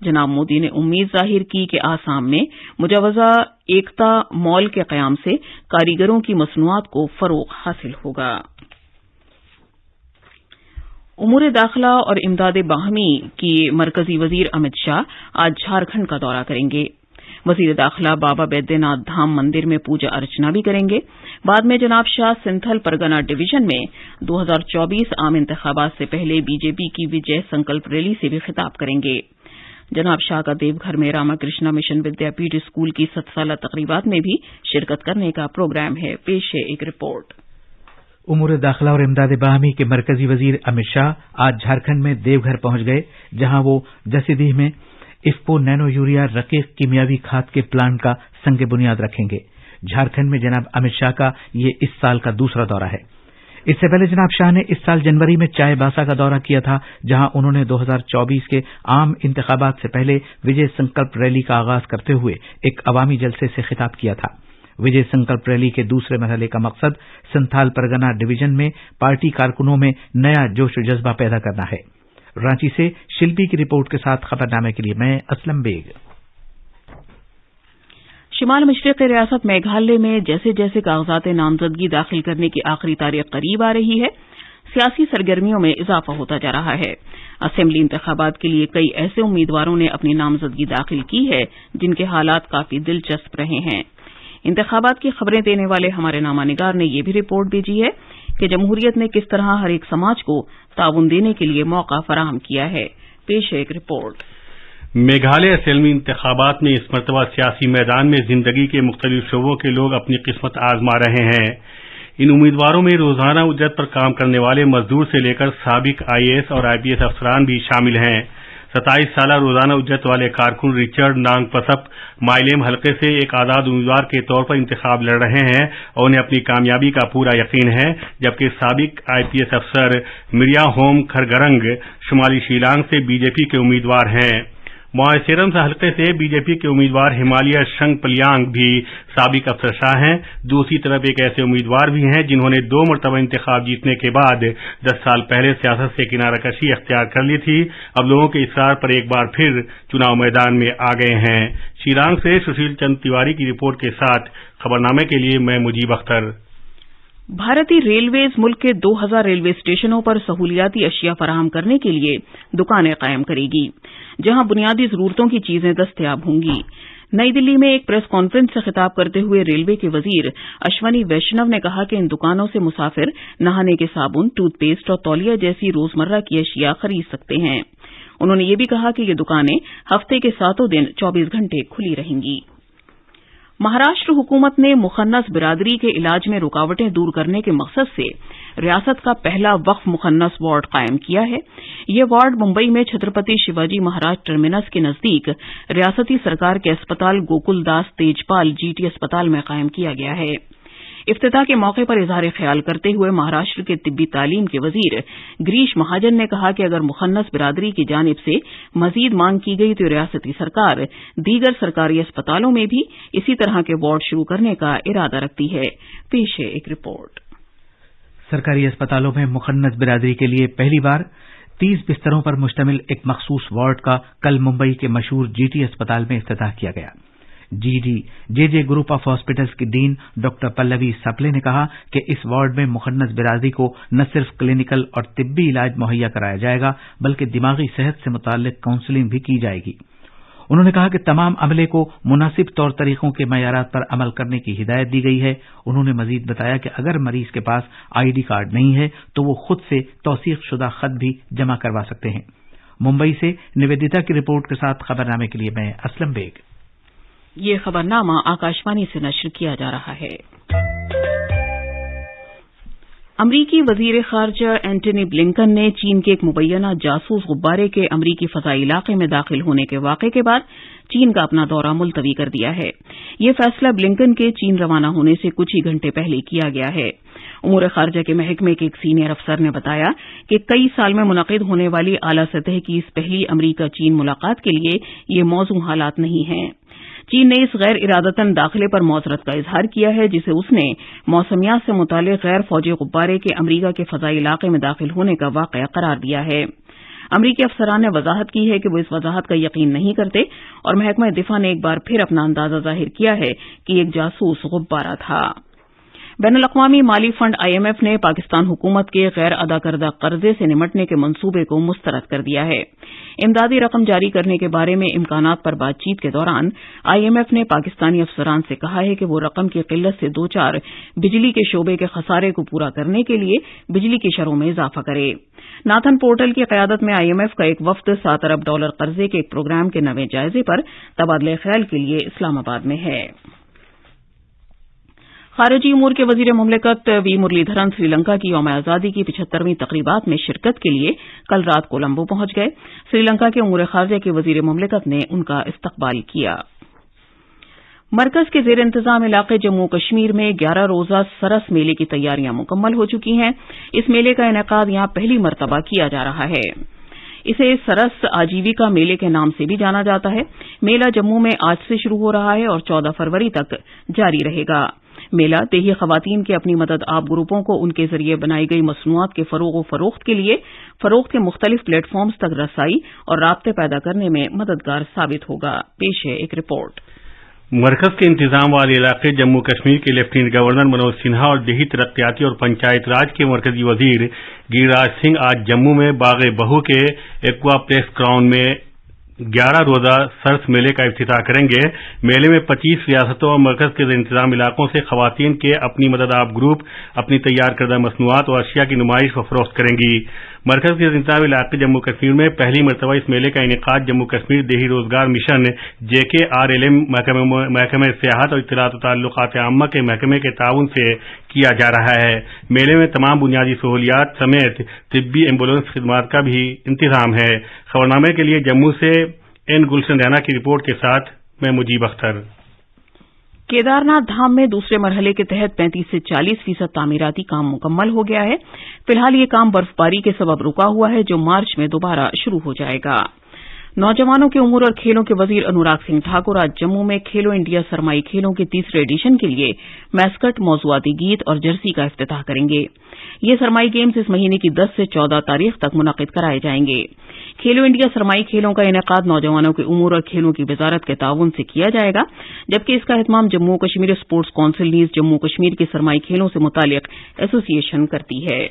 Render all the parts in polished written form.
جناب مودی نے امید ظاہر کی کہ آسام میں مجوزہ ایکتا مال کے قیام سے کاریگروں کی مصنوعات کو فروغ حاصل ہوگا۔ امور داخلہ اور امداد باہمی کی مرکزی وزیر امت شاہ آج جھارکھنڈ کا دورہ کریں گے۔ وزیر داخلہ بابا بیدیا ناتھ دھام مندر میں پوجا ارچنا بھی کریں گے۔ بعد میں جناب شاہ سنتھل پرگنا ڈویژن میں 2024 عام انتخابات سے پہلے بی جے پی کی وجے سنکلپ ریلی سے بھی خطاب کریں گے۔ جناب شاہ کا دیو گھر میں راما کرشنا مشن ودیا پیٹھ اسکول کی 7 سالہ تقریبات میں بھی شرکت کرنے کا پروگرام ہے۔ پیش ہے ایک رپورٹ۔ امور داخلہ اور امداد باہمی کے مرکزی وزیر امت شاہ آج جھارکھنڈ میں دیو گھر پہنچ گئے، جہاں وہ جسیدیہ میں افپو نینو یوریا رقیق کیمیاوی کھاد کے پلانٹ کا سنگ بنیاد رکھیں گے۔ جھارکھنڈ میں جناب امت شاہ کا یہ اس سال کا دوسرا دورہ ہے۔ اس سے پہلے جناب شاہ نے اس سال جنوری میں چائے باسا کا دورہ کیا تھا، جہاں انہوں نے 2024 کے عام انتخابات سے پہلے وجے سنکلپ ریلی کا آغاز کرتے ہوئے ایک عوامی جلسے سے خطاب کیا تھا۔ وجے سنکلپ ریلی کے دوسرے مرحلے کا مقصد سنتھال پرگنا ڈویژن میں پارٹی کارکنوں میں نیا جوش و جذبہ پیدا کرنا ہے۔ رانچی سے شلپی کی رپورٹ کے ساتھ خبرنامے کے لیے میں اسلم بیگ۔ شمال مشرقی ریاست میگھالیہ میں جیسے جیسے کاغذات نامزدگی داخل کرنے کی آخری تاریخ قریب آ رہی ہے، سیاسی سرگرمیوں میں اضافہ ہوتا جا رہا ہے۔ اسمبلی انتخابات کے لیے کئی ایسے امیدواروں نے اپنی نامزدگی داخل کی ہے جن کے حالات کافی دلچسپ رہے ہیں۔ انتخابات کی خبریں دینے والے ہمارے نامہ نگار نے یہ بھی رپورٹ بھیجی ہے کہ جمہوریت نے کس طرح ہر ایک سماج کو تعاون دینے کے لیے موقع فراہم کیا ہے۔ پیش ہے ایک رپورٹ۔ میگھالیہ اسمبلی انتخابات میں اس مرتبہ سیاسی میدان میں زندگی کے مختلف شعبوں کے لوگ اپنی قسمت آزما رہے ہیں۔ ان امیدواروں میں روزانہ اجرت پر کام کرنے والے مزدور سے لے کر سابق IAS اور IPS افسران بھی شامل ہیں۔ 27 سالہ روزانہ اجرت والے کارکن رچرڈ نانگ پسپ مائلیم حلقے سے ایک آزاد امیدوار کے طور پر انتخاب لڑ رہے ہیں اور انہیں اپنی کامیابی کا پورا یقین ہے، جبکہ سابق IPS افسر مریا ہوم کھرگرنگ شمالی شیلانگ سے BJP کے امیدوار ہیں۔ موئسیرم حلقے سے BJP کے امیدوار ہمالیہ شنگ پلیانگ بھی سابق افسر شاہ ہیں۔ دوسری طرف ایک ایسے امیدوار بھی ہیں جنہوں نے 2 مرتبہ انتخاب جیتنے کے بعد 10 سال پہلے سیاست سے کنارہ کشی اختیار کر لی تھی، اب لوگوں کے اصرار پر ایک بار پھر چناؤ میدان میں آ گئے ہیں۔ شیلانگ سے سشیل چند تیواری کی رپورٹ کے ساتھ خبرنامے کے لیے میں مجیب اختر۔ بھارتی ریلویز ملک کے 2000 ریلوے اسٹیشنوں پر سہولیاتی اشیاء فراہم کرنے کے لیے دکانیں قائم کرے گی، جہاں بنیادی ضرورتوں کی چیزیں دستیاب ہوں گی۔ نئی دلی میں ایک پریس کانفرنس سے خطاب کرتے ہوئے ریلوے کے وزیر اشونی ویشنو نے کہا کہ ان دکانوں سے مسافر نہانے کے صابن، ٹوتھ پیسٹ اور تولیہ جیسی روزمرہ کی اشیاء خرید سکتے ہیں۔ انہوں نے یہ بھی کہا کہ یہ دکانیں ہفتے کے 7 دن 24 گھنٹے کھلی رہیں گی۔ مہاراشٹر حکومت نے مخنث برادری کے علاج میں رکاوٹیں دور کرنے کے مقصد سے ریاست کا پہلا وقف مخنث وارڈ قائم کیا ہے۔ یہ وارڈ ممبئی میں چھترپتی شیواجی مہاراج ٹرمینس کے نزدیک ریاستی سرکار کے اسپتال گوکل داس تیجپال GT اسپتال میں قائم کیا گیا ہے۔ افتتاح کے موقع پر اظہار خیال کرتے ہوئے مہاراشٹر کے طبی تعلیم کے وزیر گریش مہاجن نے کہا کہ اگر مخنث برادری کی جانب سے مزید مانگ کی گئی تو ریاستی سرکار دیگر سرکاری اسپتالوں میں بھی اسی طرح کے وارڈ شروع کرنے کا ارادہ رکھتی ہے۔ پیش ہے ایک رپورٹ۔ سرکاری اسپتالوں میں مخنث برادری کے لیے پہلی بار 30 بستروں پر مشتمل ایک مخصوص وارڈ کا کل ممبئی کے مشہور GT اسپتال میں افتتاح کیا گیا۔ JJ گروپ آف ہاسپٹلس کی ڈین ڈاکٹر پلوی سپلے نے کہا کہ اس وارڈ میں مخنث برادری کو نہ صرف کلینکل اور طبی علاج مہیا کرایا جائے گا بلکہ دماغی صحت سے متعلق کاؤنسلنگ بھی کی جائے گی۔ انہوں نے کہا کہ تمام عملے کو مناسب طور طریقوں کے معیارات پر عمل کرنے کی ہدایت دی گئی ہے۔ انہوں نے مزید بتایا کہ اگر مریض کے پاس ID کارڈ نہیں ہے تو وہ خود سے توثیق شدہ خط بھی جمع کروا سکتے ہیں۔ ممبئی سے نویدتا کی رپورٹ کے ساتھ خبرنامے کے لیے میں اسلم بیگ۔ یہ خبرنامہ آکاشوانی سے نشر کیا جا رہا ہے۔ امریکی وزیر خارجہ اینٹونی بلنکن نے چین کے ایک مبینہ جاسوس غبارے کے امریکی فضائی علاقے میں داخل ہونے کے واقعے کے بعد چین کا اپنا دورہ ملتوی کر دیا ہے۔ یہ فیصلہ بلنکن کے چین روانہ ہونے سے کچھ ہی گھنٹے پہلے کیا گیا ہے۔ امور خارجہ کے محکمے کے ایک سینئر افسر نے بتایا کہ کئی سال میں منعقد ہونے والی اعلی سطح کی اس پہلی امریکہ چین ملاقات کے لیے یہ موزوں حالات نہیں ہیں۔ چین نے اس غیر ارادتاً داخلے پر معذرت کا اظہار کیا ہے جسے اس نے موسمیات سے متعلق غیر فوجی غبارے کے امریکہ کے فضائی علاقے میں داخل ہونے کا واقعہ قرار دیا ہے۔ امریکی افسران نے وضاحت کی ہے کہ وہ اس وضاحت کا یقین نہیں کرتے اور محکمہ دفاع نے ایک بار پھر اپنا اندازہ ظاہر کیا ہے کہ ایک جاسوس غبارہ تھا۔ بین الاقوامی مالی فنڈ IMF نے پاکستان حکومت کے غیر ادا کردہ قرضے سے نمٹنے کے منصوبے کو مسترد کر دیا ہے۔ امدادی رقم جاری کرنے کے بارے میں امکانات پر بات چیت کے دوران IMF نے پاکستانی افسران سے کہا ہے کہ وہ رقم کی قلت سے دوچار بجلی کے شعبے کے خسارے کو پورا کرنے کے لیے بجلی کی شرحوں میں اضافہ کرے۔ ناتھن پورٹل کی قیادت میں IMF کا ایک وفد $7 ارب قرضے کے ایک پروگرام کے نویں جائزے پر تبادلہ خیال کے لیے اسلام آباد میں ہے۔ خارجی امور کے وزیر مملکت وی مرلی دھرن سری لنکا کی یوم آزادی کی 75ویں تقریبات میں شرکت کے لیے کل رات کولمبو پہنچ گئے۔ سری لنکا کے امور خارجہ کے وزیر مملکت نے ان کا استقبال کیا۔ مرکز کے زیر انتظام علاقے جموں کشمیر میں 11 روزہ سرس میلے کی تیاریاں مکمل ہو چکی ہیں۔ اس میلے کا انعقاد یہاں پہلی مرتبہ کیا جا رہا ہے۔ اسے سرس آجیویکا میلے کے نام سے بھی جانا جاتا ہے۔ میلہ جموں میں آج سے شروع ہو رہا ہے اور 14 فروری تک جاری رہے گا۔ میلہ دیہی خواتین کے اپنی مدد آپ گروپوں کو ان کے ذریعے بنائی گئی مصنوعات کے فروغ و فروخت کے لیے فروخت کے مختلف پلیٹ فارمز تک رسائی اور رابطے پیدا کرنے میں مددگار ثابت ہوگا۔ پیش ہے ایک رپورٹ۔ مرکز کے انتظام والے علاقے جموں کشمیر کے لیفٹیننٹ گورنر منوج سنہا اور دیہی ترقیاتی اور پنچایت راج کے مرکزی وزیر گریراج سنگھ آج جموں میں باغ بہو کے ایکوا پلیس گراؤنڈ میں 11 روزہ سرس میلے کا افتتاح کریں گے۔ میلے میں 25 ریاستوں اور مرکز کے انتظام علاقوں سے خواتین کے اپنی مدد آپ گروپ اپنی تیار کردہ مصنوعات اور اشیاء کی نمائش و فروخت کریں گی۔ مرکز کے انتظام علاقے جموں کشمیر میں پہلی مرتبہ اس میلے کا انعقاد جموں کشمیر دیہی روزگار مشن JKRLM محکمہ سیاحت اور اطلاعات و تعلقات عامہ کے محکمے کے تعاون سے کیا جا رہا ہے۔ میلے میں تمام بنیادی سہولیات سمیت طبی ایمبولینس خدمات کا بھی انتظام ہے۔ خبرنامے کے لیے جموں سے گلشن رینا کی رپورٹ کے ساتھ میں مجیب اختر۔ کیدارناتھ دھام میں دوسرے مرحلے کے تحت 35 سے 40% تعمیراتی کام مکمل ہو گیا ہے۔ فی الحال یہ کام برف باری کے سبب رکا ہوا ہے جو مارچ میں دوبارہ شروع ہو جائے گا۔ نوجوانوں کے امور اور کھیلوں کے وزیر انوراگ سنگھ ٹھاکر آج جموں میں کھیلو انڈیا سرمائی کھیلوں کے تیسرے ایڈیشن کے لیے میسکٹ، موضوعاتی گیت اور جرسی کا افتتاح کریں گے۔ یہ سرمائی گیمز اس مہینے کی 10 سے 14 تاریخ تک منعقد کرائے جائیں گے۔ کھیلو انڈیا سرمائی کھیلوں کا انعقاد نوجوانوں کے امور اور کھیلوں کی وزارت کے تعاون سے کیا جائے گا، جبکہ اس کا اہتمام جموں کشمیر اسپورٹس کونسل نیز جموں کشمیر کی سرمائی کھیلوں سے متعلق ایسوسی ایشن کرتی ہے۔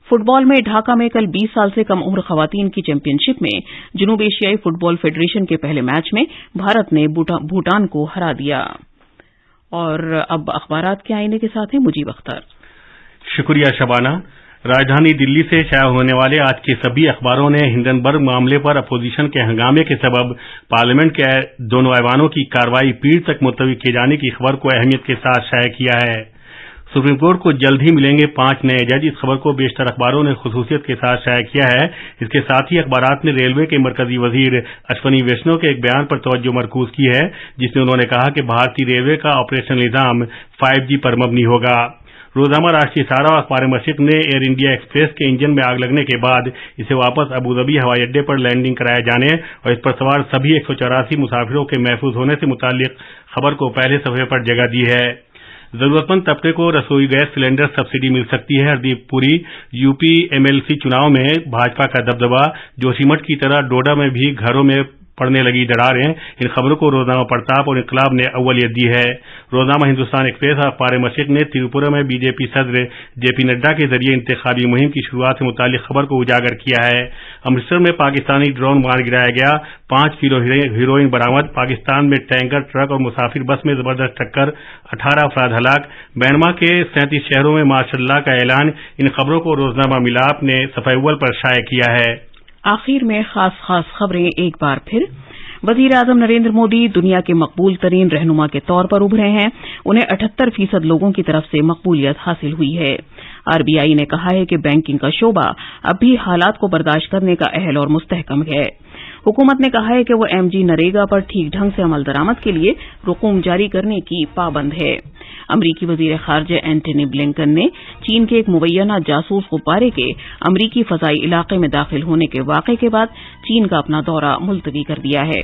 فٹ بال میں ڈھاکہ میں کل 20 سال سے کم عمر خواتین کی چیمپئن شپ میں جنوب ایشیائی فٹ بال فیڈریشن کے پہلے میچ میں بھارت نے بھوٹان کو ہرا دیا۔ اور اب اخبارات کے آئینے کے ساتھ ہیں مجیب اختر۔ شکریہ شبانہ۔ راجدھانی دلی سے شائع ہونے والے آج کے سبھی اخباروں نے ہنڈنبرگ معاملے پر اپوزیشن کے ہنگامے کے سبب پارلیمنٹ کے دونوں ایوانوں کی کارروائی پیر تک ملتوی کیے جانے کی خبر کو اہمیت کے ساتھ شائع کیا ہے۔ سپریم کورٹ کو جلد ہی ملیں گے 5 نئے جج، اس خبر کو بیشتر اخباروں نے خصوصیت کے ساتھ شائع کیا ہے۔ اس کے ساتھ ہی اخبارات نے ریلوے کے مرکزی وزیر اشونی ویشنو کے ایک بیان پر توجہ مرکوز کی ہے، جس میں انہوں نے کہا کہ بھارتی ریلوے کا آپریشنل نظام 5G پر مبنی ہوگا۔ روزنامہ راشٹریہ سہارا اور اخبار مشرق نے ایئر انڈیا ایکسپریس کے انجن میں آگ لگنے کے بعد اسے واپس ابوظہبی ہوائی اڈے پر لینڈنگ کرائے جانے اور اس پر سوار سبھی 184 مسافروں کے محفوظ ہونے سے متعلق خبر کو پہلے صفحے پر جگہ دی ہے۔ ضرورت مند طبقے کو رسوئی گیس سلنڈر سبسڈی مل سکتی ہے۔ ہردیپ پوری UP MLC چناؤ میں بھاجپا کا دبدبہ، جوشیمٹھ کی طرح ڈوڈا میں بھی گھروں میں پڑنے لگی دراڑیں۔ ان خبروں کو روزنامہ پرتاپ اور انقلاب نے اولیت دی ہے۔ روزنامہ ہندوستان ایکسپریس اور اخبار مشرق نے تریپورہ میں BJP صدر JP نڈا کے ذریعے انتخابی مہم کی شروعات سے متعلق خبر کو اجاگر کیا ہے۔ امرتسر میں پاکستانی ڈرون مار گرایا گیا، 5 کلو ہیروئن برآمد۔ پاکستان میں ٹینکر، ٹرک اور مسافر بس میں زبردست ٹکر، 18 افراد ہلاک۔ میانمار کے 37 شہروں میں مارشل لاء کا اعلان۔ ان خبروں کو روزنامہ ملاپ نے صفحہ اول پر شائع کیا ہے۔ آخر میں خاص خبریں ایک بار پھر۔ وزیر اعظم نریندر مودی دنیا کے مقبول ترین رہنما کے طور پر ابھرے ہیں۔ انہیں 78% لوگوں کی طرف سے مقبولیت حاصل ہوئی ہے۔ RBI نے کہا ہے کہ بینکنگ کا شعبہ اب بھی حالات کو برداشت کرنے کا اہل اور مستحکم ہے۔ حکومت نے کہا ہے کہ وہ MG نریگا پر ٹھیک ڈھنگ سے عمل درآمد کے لیے رقوم جاری کرنے کی پابند ہے۔ امریکی وزیر خارجہ اینٹونی بلنکن نے چین کے ایک مبینہ جاسوس غبارے کے امریکی فضائی علاقے میں داخل ہونے کے واقعے کے بعد چین کا اپنا دورہ ملتوی کر دیا ہے۔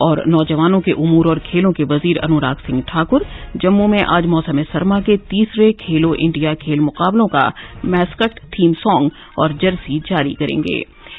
اور نوجوانوں کے امور اور کھیلوں کے وزیر انوراگ سنگھ ٹھاکر جموں میں آج موسم سرما کے تیسرے کھیلو انڈیا کھیل مقابلوں کا میسکٹ، تھیم سانگ اور جرسی جاری کریں گے۔